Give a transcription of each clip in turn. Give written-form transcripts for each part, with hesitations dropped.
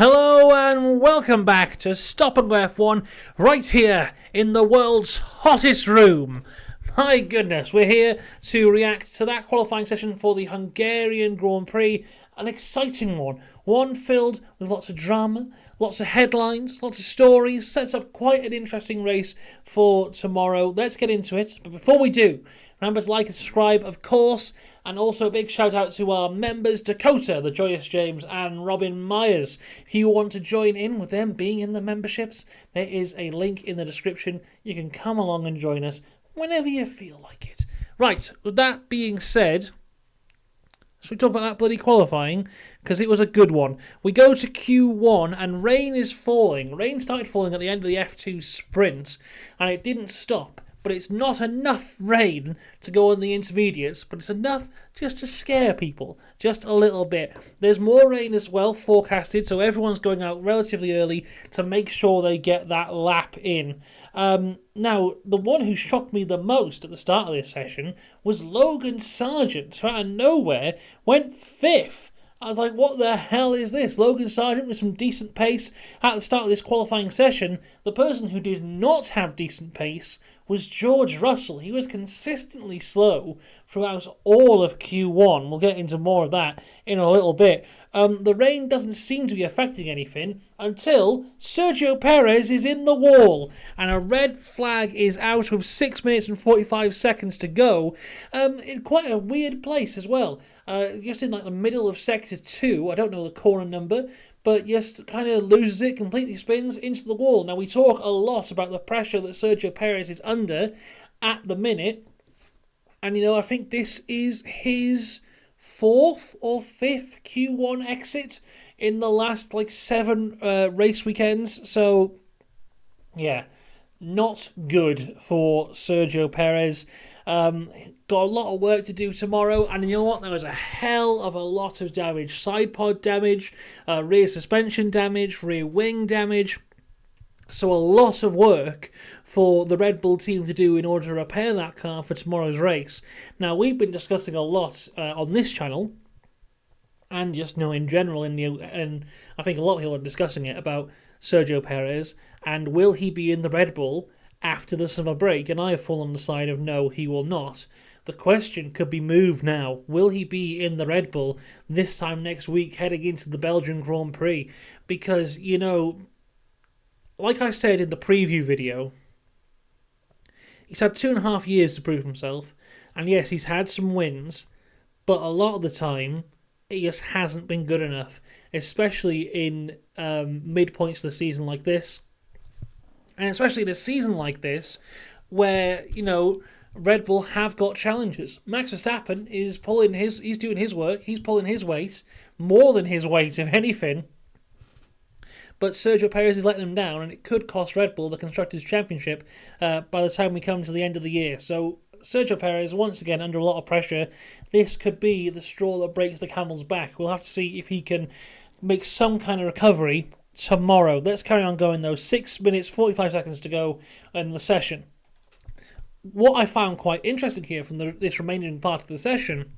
Hello and welcome back to Stop and Go F1 right here in the world's hottest room. My goodness, we're here to react to that qualifying session for the Hungarian Grand Prix. An exciting one filled with lots of drama, lots of headlines, lots of stories. Sets up quite an interesting race for tomorrow. Let's get into it, but before we do, remember to like and subscribe, of course, and also a big shout out to our members, Dakota, the Joyous James, and Robin Myers. If you want to join in with them being in the memberships, there is a link in the description. You can come along and join us whenever you feel like it. Right, with that being said, so we talk about that bloody qualifying, because it was a good one. We go to Q1 and rain is falling. Rain started falling at the end of the F2 sprint, and it didn't stop. But it's not enough rain to go on the intermediates, but it's enough just to scare people, just a little bit. There's more rain as well forecasted, so everyone's going out relatively early to make sure they get that lap in. Now, the one who shocked me the most at the start of this session was Logan Sargent, who out of nowhere went 5th. I was like, what the hell is this? Logan Sargent with some decent pace at the start of this qualifying session. The person who did not have decent pace was George Russell. He was consistently slow throughout all of Q1. We'll get into more of that in a little bit. The rain doesn't seem to be affecting anything until Sergio Perez is in the wall and a red flag is out with 6 minutes and 45 seconds to go. In quite a weird place as well. Just in like the middle of sector 2, I don't know the corner number, but just kind of loses it, completely spins into the wall. Now we talk a lot about the pressure that Sergio Perez is under at the minute, and I think this is his 4th or 5th Q1 exit in the last 7 race weekends. So yeah, not good for Sergio Perez. Got a lot of work to do tomorrow, and you know what? There was a hell of a lot of damage. Side pod damage, rear suspension damage, rear wing damage. So a lot of work for the Red Bull team to do in order to repair that car for tomorrow's race. Now, we've been discussing a lot on this channel, and just in general, and I think a lot of people are discussing it about Sergio Perez, and will he be in the Red Bull after the summer break? And I have fallen on the side of no, he will not. The question could be moved now. Will he be in the Red Bull this time next week heading into the Belgian Grand Prix? Because, like I said in the preview video, he's had 2.5 years to prove himself. And yes, he's had some wins, but a lot of the time, it just hasn't been good enough. Especially in midpoints of the season like this. And especially in a season like this, where, Red Bull have got challenges. Max Verstappen is he's doing his work, he's pulling his weight, more than his weight, if anything. But Sergio Perez is letting him down, and it could cost Red Bull the Constructors' Championship by the time we come to the end of the year. So Sergio Perez, once again, under a lot of pressure. This could be the straw that breaks the camel's back. We'll have to see if he can make some kind of recovery tomorrow. Let's carry on going, though. 6 minutes, 45 seconds to go in the session. What I found quite interesting here from this remaining part of the session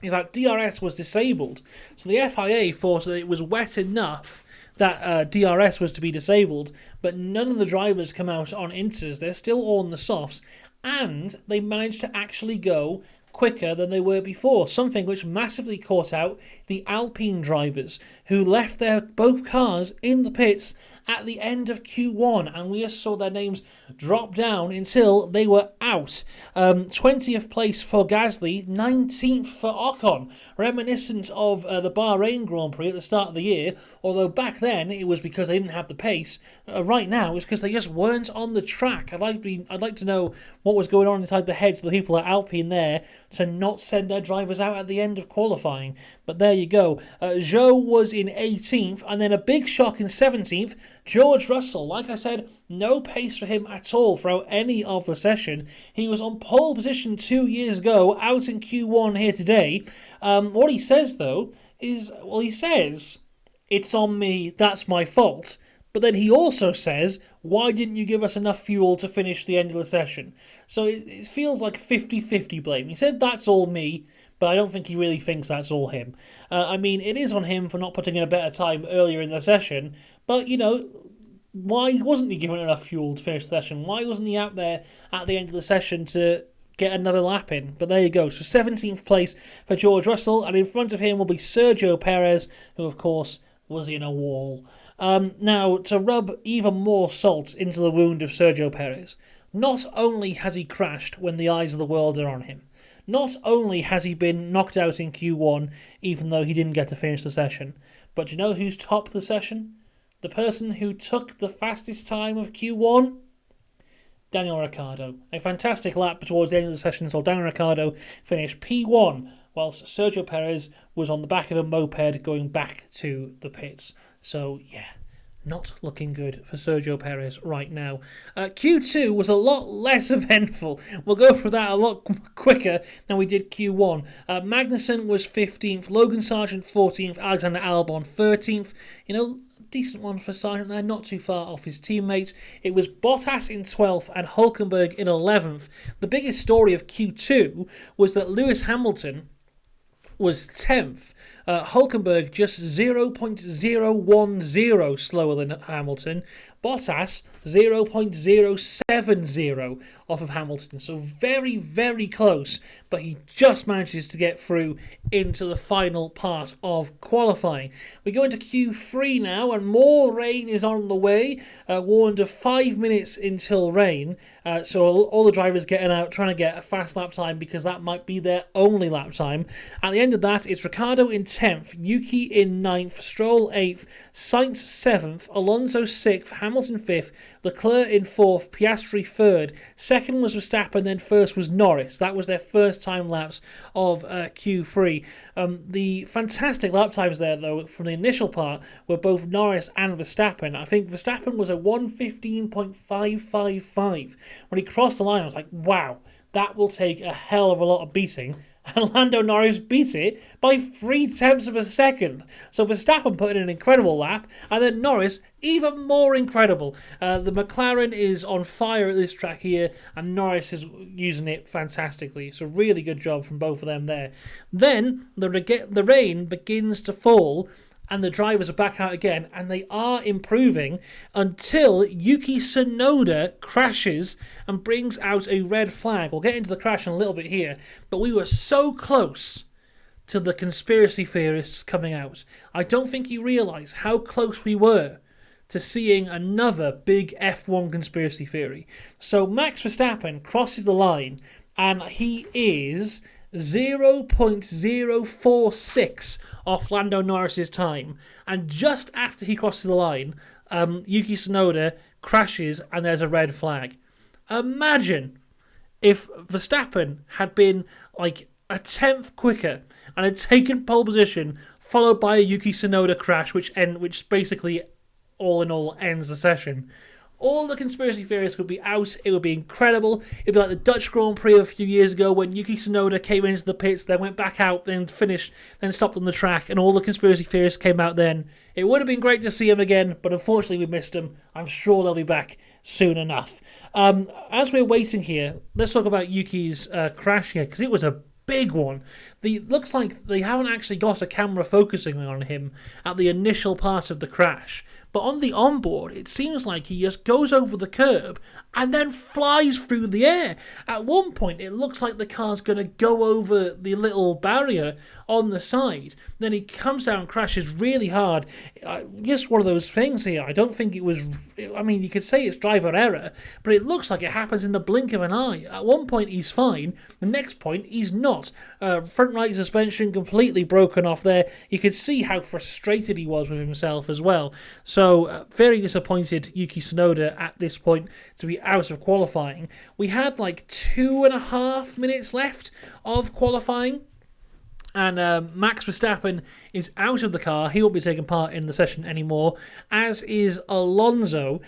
is that DRS was disabled. So the FIA thought that it was wet enough that DRS was to be disabled, but none of the drivers come out on inters. They're still all on the softs, and they managed to actually go quicker than they were before, something which massively caught out the Alpine drivers, who left their both cars in the pits at the end of Q1, and we just saw their names drop down until they were out. 20th place for Gasly, 19th for Ocon, reminiscent of the Bahrain Grand Prix at the start of the year, although back then it was because they didn't have the pace. Right now it's because they just weren't on the track. I'd like to know what was going on inside the heads of the people at Alpine there to not send their drivers out at the end of qualifying. But there you go. Zhou was in 18th, and then a big shock in 17th. George Russell, like I said, no pace for him at all throughout any of the session. He was on pole position 2 years ago, out in Q1 here today. What he says, though, is, he says, it's on me, that's my fault. But then he also says, why didn't you give us enough fuel to finish the end of the session? So it feels like 50-50 blame. He said, that's all me, but I don't think he really thinks that's all him. I mean, it is on him for not putting in a better time earlier in the session, but, why wasn't he given enough fuel to finish the session? Why wasn't he out there at the end of the session to get another lap in? But there you go. So 17th place for George Russell, and in front of him will be Sergio Perez, who, of course, was in a wall. Now, to rub even more salt into the wound of Sergio Perez, not only has he crashed when the eyes of the world are on him, not only has he been knocked out in Q1, even though he didn't get to finish the session, but do you know who's top of the session? The person who took the fastest time of Q1? Daniel Ricciardo. A fantastic lap towards the end of the session, so Daniel Ricciardo finished P1, whilst Sergio Perez was on the back of a moped going back to the pits. So, yeah, not looking good for Sergio Perez right now. Q2 was a lot less eventful. We'll go through that a lot quicker than we did Q1. Magnussen was 15th, Logan Sargent 14th, Alexander Albon 13th. Decent one for Sargent there, not too far off his teammates. It was Bottas in 12th and Hülkenberg in 11th. The biggest story of Q2 was that Lewis Hamilton was 10th. Hülkenberg just 0.010 slower than Hamilton. Bottas 0.070 off of Hamilton. So very, very close, but he just manages to get through into the final part of qualifying. We go into Q3 now, and more rain is on the way. Warned of 5 minutes until rain. So all the drivers getting out, trying to get a fast lap time because that might be their only lap time. At the end of that, it's Ricciardo in 10th, Yuki in 9th, Stroll 8th, Sainz 7th, Alonso 6th, Hamilton 5th, Leclerc in 4th, Piastri 3rd. Second was Verstappen, then first was Norris. That was their first time laps of Q3. The fantastic lap times there, though, from the initial part were both Norris and Verstappen. I think Verstappen was a 1:15.555. When he crossed the line, I was like, wow, that will take a hell of a lot of beating. And Lando Norris beat it by 0.3 of a second. So Verstappen put in an incredible lap, and then Norris, even more incredible. The Mclaren is on fire at this track here, and Norris is using it fantastically. So really good job from both of them there. Then the rain begins to fall, and the drivers are back out again, and they are improving until Yuki Tsunoda crashes and brings out a red flag. We'll get into the crash in a little bit here, but we were so close to the conspiracy theorists coming out. I don't think you realise how close we were to seeing another big F1 conspiracy theory. So Max Verstappen crosses the line, and he is 0.046 off Lando Norris's time, and just after he crosses the line, Yuki Tsunoda crashes and there's a red flag. Imagine if Verstappen had been like a tenth quicker and had taken pole position, followed by a Yuki Tsunoda crash, which basically all in all ends the session. All the conspiracy theorists would be out. It would be incredible. It'd be like the Dutch Grand Prix a few years ago when Yuki Tsunoda came into the pits, then went back out, then finished, then stopped on the track, and all the conspiracy theorists came out then. It would have been great to see him again, but unfortunately we missed him. I'm sure they'll be back soon enough. As we're waiting here, let's talk about Yuki's crash here, because it was a big one. Looks like they haven't actually got a camera focusing on him at the initial part of the crash. But on the onboard, it seems like he just goes over the curb and then flies through the air. At one point, it looks like the car's going to go over the little barrier on the side. Then he comes down and crashes really hard. Just one of those things here. I don't think it was... I mean, you could say it's driver error, but it looks like it happens in the blink of an eye. At one point, he's fine. The next point, he's not. Front right suspension completely broken off there. You could see how frustrated he was with himself as well. So, very disappointed Yuki Tsunoda at this point to be out of qualifying. We had like 2.5 minutes left of qualifying, and Max Verstappen is out of the car. He won't be taking part in the session anymore, as is Alonso.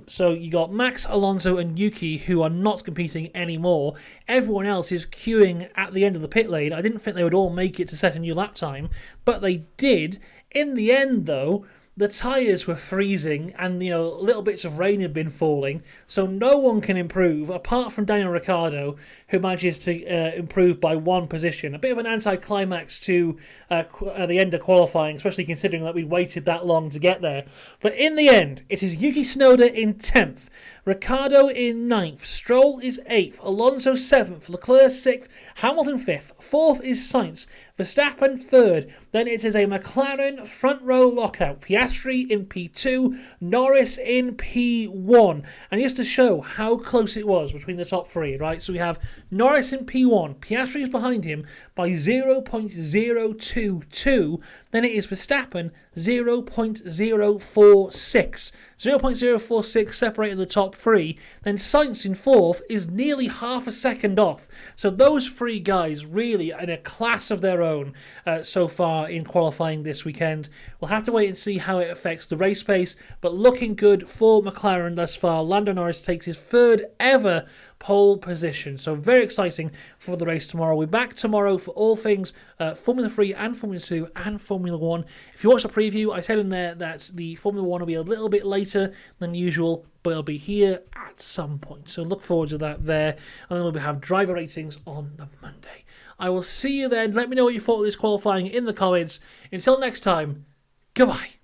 So you got Max, Alonso and Yuki, who are not competing anymore. Everyone else is queuing at the end of the pit lane. I didn't think they would all make it to set a new lap time, but they did. In the end, though, the tyres were freezing and, little bits of rain had been falling, so no one can improve apart from Daniel Ricciardo, who manages to improve by one position. A bit of an anticlimax to the end of qualifying, especially considering that we waited that long to get there. But in the end, it is Yuki Tsunoda in 10th, Ricciardo in 9th, Stroll is 8th, Alonso 7th, Leclerc 6th, Hamilton 5th, 4th is Sainz, Verstappen 3rd, then it is a McLaren front row lockout, Piastri in P2, Norris in P1, and just to show how close it was between the top three, right, so we have Norris in P1, Piastri is behind him by 0.022, then it is Verstappen 0.046. 0.046 separating the top three. Then Sainz in 4th is nearly half a second off. So those three guys really in a class of their own so far in qualifying this weekend. We'll have to wait and see how it affects the race pace, but looking good for McLaren thus far. Lando Norris takes his 3rd ever pole position. So very exciting for the race tomorrow. We're back tomorrow for all things Formula 3 and Formula 2 and Formula 1. If you watch the preview, I said in there that the Formula 1 will be a little bit later than usual, but it'll be here at some point. So look forward to that there. And then we'll have driver ratings on the Monday. I will see you then. Let me know what you thought of this qualifying in the comments. Until next time, goodbye.